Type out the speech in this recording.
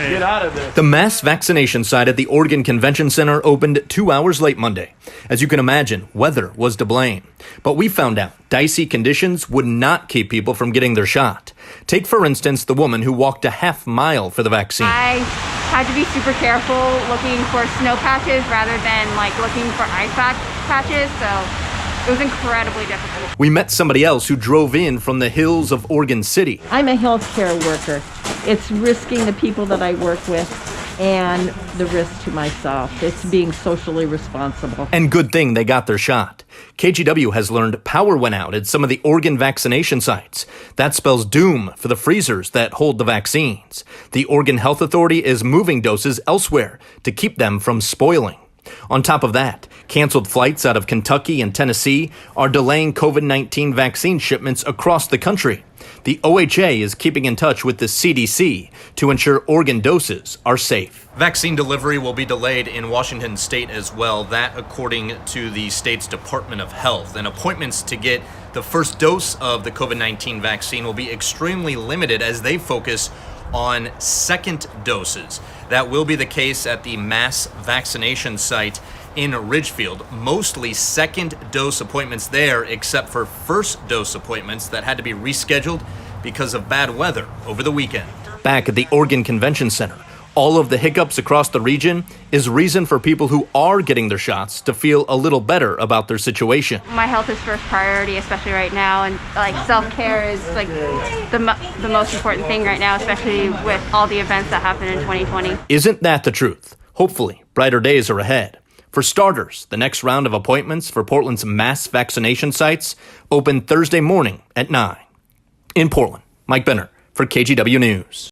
Get out of this. The mass vaccination site at the Oregon Convention Center opened 2 hours late Monday. As you can imagine, weather was to blame. But we found out dicey conditions would not keep people from getting their shot. Take, for instance, the woman who walked a half mile for the vaccine. I had to be super careful looking for snow patches rather than looking for ice patches, so it was incredibly difficult. We met somebody else who drove in from the hills of Oregon City. I'm a healthcare worker. It's risking the people that I work with and the risk to myself. It's being socially responsible. And good thing they got their shot. KGW has learned power went out at some of the Oregon vaccination sites. That spells doom for the freezers that hold the vaccines. The Oregon Health Authority is moving doses elsewhere to keep them from spoiling. On top of that, canceled flights out of Kentucky and Tennessee are delaying COVID-19 vaccine shipments across the country. The OHA is keeping in touch with the CDC to ensure Oregon doses are safe. Vaccine delivery will be delayed in Washington state as well, that according to the state's Department of Health. And appointments to get the first dose of the COVID-19 vaccine will be extremely limited as they focus on second doses. That will be the case at the mass vaccination site in Ridgefield. Mostly second dose appointments there, except for first dose appointments that had to be rescheduled because of bad weather over the weekend. Back at the Oregon Convention Center, all of the hiccups across the region is reason for people who are getting their shots to feel a little better about their situation. My health is first priority, especially right now, and self-care is the most important thing right now, especially with all the events that happened in 2020. Isn't that the truth? Hopefully, brighter days are ahead. For starters, the next round of appointments for Portland's mass vaccination sites open Thursday morning at 9. In Portland, Mike Benner for KGW News.